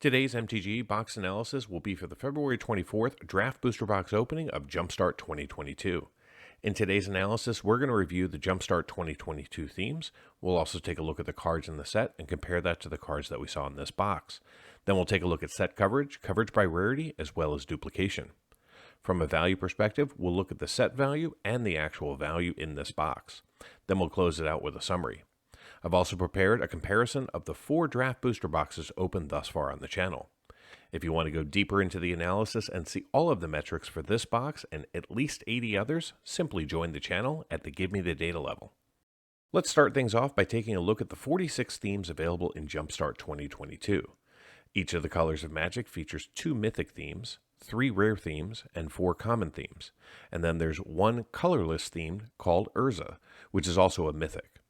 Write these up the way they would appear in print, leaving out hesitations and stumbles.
Today's MTG box analysis will be for the February 24th draft booster box opening of Jumpstart 2022. In today's analysis, we're going to review the Jumpstart 2022 themes. We'll also take a look at the cards in the set and compare that to the cards that we saw in this box. Then we'll take a look at set coverage, coverage by rarity, as well as duplication. From a value perspective, we'll look at the set value and the actual value in this box. Then we'll close it out with a summary. I've also prepared a comparison of the 4 draft booster boxes opened thus far on the channel. If you want to go deeper into the analysis and see all of the metrics for this box and at least 80 others, simply join the channel at the Give Me the Data level. Let's start things off by taking a look at the 46 themes available in Jumpstart 2022. Each of the colors of Magic features 2 mythic themes, 3 rare themes, and 4 common themes. And then there's 1 colorless theme called Urza, which is also a mythic.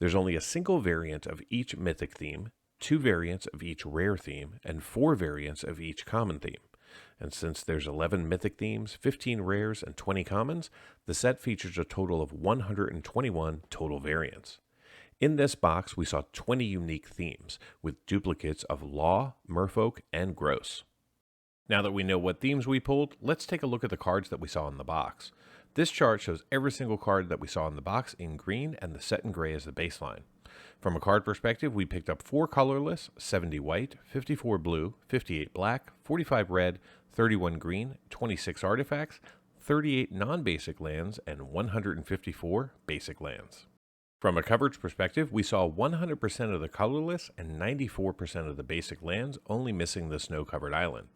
There's only a single variant of each mythic theme, 2 variants of each rare theme, and 4 variants of each common theme. And since there's 11 mythic themes, 15 rares, and 20 commons, the set features a total of 121 total variants. In this box, we saw 20 unique themes, with duplicates of Law, Merfolk, and Gross. Now that we know what themes we pulled, let's take a look at the cards that we saw in the box. This chart shows every single card that we saw in the box in green and the set in gray as the baseline. From a card perspective, we picked up 4 colorless, 70 white, 54 blue, 58 black, 45 red, 31 green, 26 artifacts, 38 non-basic lands, and 154 basic lands. From a coverage perspective, we saw 100% of the colorless and 94% of the basic lands, only missing the snow-covered island.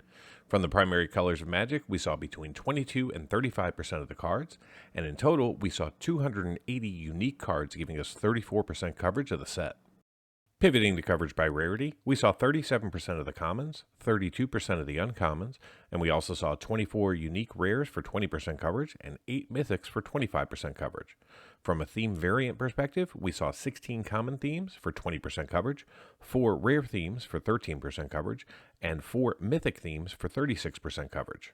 From the primary colors of Magic, we saw between 22 and 35% of the cards, and in total, we saw 280 unique cards, giving us 34% coverage of the set. Pivoting to coverage by rarity, we saw 37% of the commons, 32% of the uncommons, and we also saw 24 unique rares for 20% coverage and 8 mythics for 25% coverage. From a theme variant perspective, we saw 16 common themes for 20% coverage, 4 rare themes for 13% coverage, and 4 mythic themes for 36% coverage.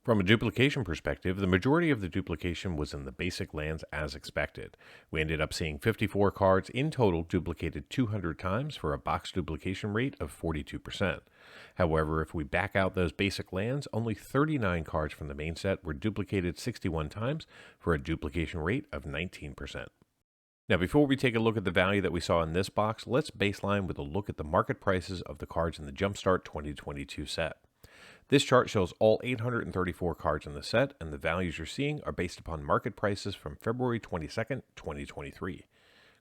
From a duplication perspective, the majority of the duplication was in the basic lands as expected. We ended up seeing 54 cards in total duplicated 200 times for a box duplication rate of 42%. However, if we back out those basic lands, only 39 cards from the main set were duplicated 61 times for a duplication rate of 19%. Now, before we take a look at the value that we saw in this box, let's baseline with a look at the market prices of the cards in the Jumpstart 2022 set. This chart shows all 834 cards in the set, and the values you're seeing are based upon market prices from February 22nd, 2023.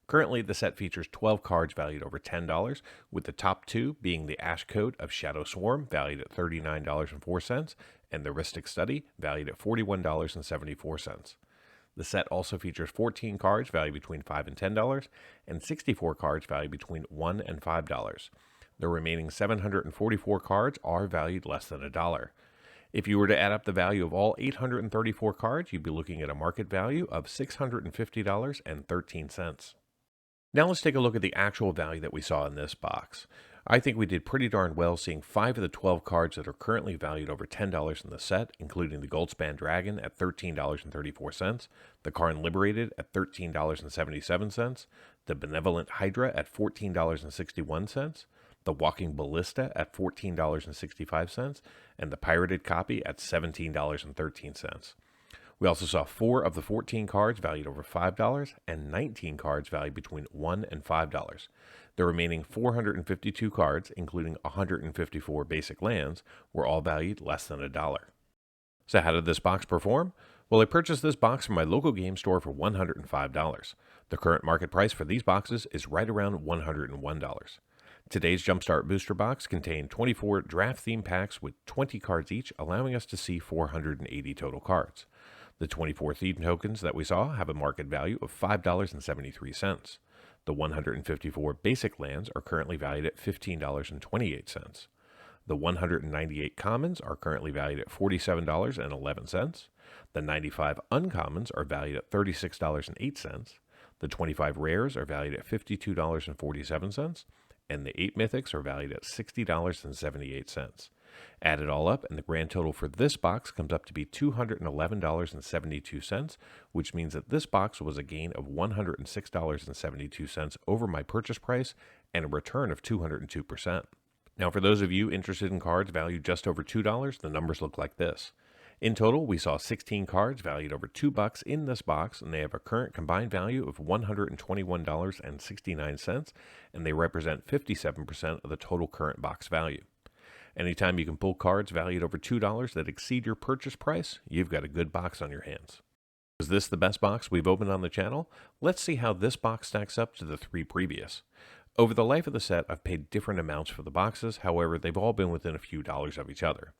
Currently, the set features 12 cards valued over $10, with the top 2 being the Ash Code of Shadow Swarm, valued at $39.04, and the Rhystic Study, valued at $41.74. The set also features 14 cards valued between $5 and $10, and 64 cards valued between $1 and $5. The remaining 744 cards are valued less than $1. If you were to add up the value of all 834 cards, you'd be looking at a market value of $650.13. Now let's take a look at the actual value that we saw in this box. I think we did pretty darn well seeing 5 of the 12 cards that are currently valued over $10 in the set, including the Goldspan Dragon at $13.34, the Karn Liberated at $13.77, the Benevolent Hydra at $14.61, the Walking Ballista at $14.65, and the Pirated Copy at $17.13. We also saw 4 of the 14 cards valued over $5 and 19 cards valued between $1 and $5. The remaining 452 cards, including 154 basic lands, were all valued less than $1. So how did this box perform? Well, I purchased this box from my local game store for $105. The current market price for these boxes is right around $101. Today's Jumpstart Booster Box contained 24 draft theme packs with 20 cards each, allowing us to see 480 total cards. The 24 theme tokens that we saw have a market value of $5.73. The 154 basic lands are currently valued at $15.28. The 198 commons are currently valued at $47.11. The 95 uncommons are valued at $36.08. The 25 rares are valued at $52.47. And the 8 mythics are valued at $60.78. Add it all up, and the grand total for this box comes up to be $211.72, which means that this box was a gain of $106.72 over my purchase price and a return of 202%. Now, for those of you interested in cards valued just over $2, the numbers look like this. In total, we saw 16 cards valued over $2 in this box, and they have a current combined value of $121.69, and they represent 57% of the total current box value. Anytime you can pull cards valued over $2 that exceed your purchase price, you've got a good box on your hands. Is this the best box we've opened on the channel? Let's see how this box stacks up to the 3 previous. Over the life of the set, I've paid different amounts for the boxes, however, they've all been within a few dollars of each other.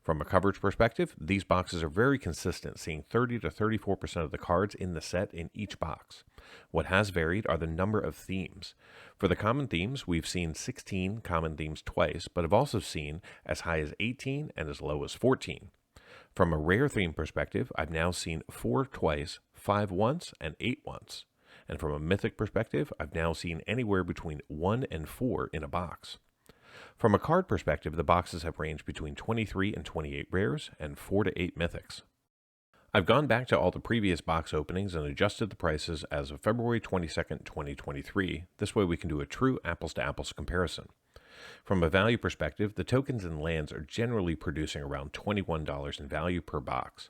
From a coverage perspective, these boxes are very consistent, seeing 30 to 34% of the cards in the set in each box. What has varied are the number of themes. For the common themes, we've seen 16 common themes twice, but have also seen as high as 18 and as low as 14. From a rare theme perspective, I've now seen 4 twice, 5 once, and 8 once. And from a mythic perspective, I've now seen anywhere between 1 and 4 in a box. From a card perspective, the boxes have ranged between 23 and 28 rares and 4 to 8 mythics. I've gone back to all the previous box openings and adjusted the prices as of February 22nd, 2023. This way we can do a true apples-to-apples comparison. From a value perspective, the tokens and lands are generally producing around $21 in value per box.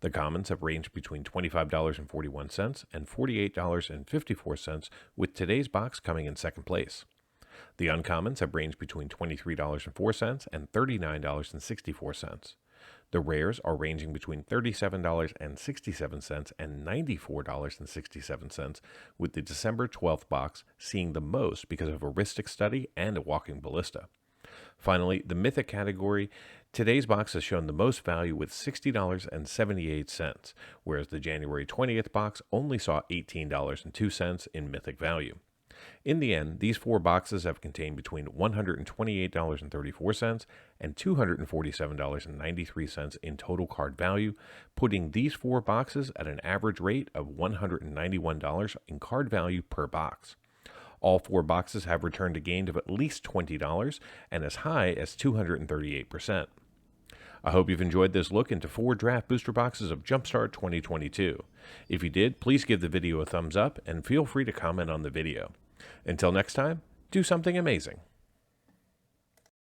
The commons have ranged between $25.41 and $48.54, with today's box coming in second place. The uncommons have ranged between $23.04 and $39.64. The rares are ranging between $37.67 and $94.67, with the December 12th box seeing the most because of a Ristic Study and a Walking Ballista. Finally, the Mythic category, today's box has shown the most value with $60.78, whereas the January 20th box only saw $18.02 in Mythic value. In the end, these 4 boxes have contained between $128.34 and $247.93 in total card value, putting these 4 boxes at an average rate of $191 in card value per box. All 4 boxes have returned a gain of at least $20 and as high as 238%. I hope you've enjoyed this look into 4 draft booster boxes of Jumpstart 2022. If you did, please give the video a thumbs up and feel free to comment on the video. Until next time, do something amazing.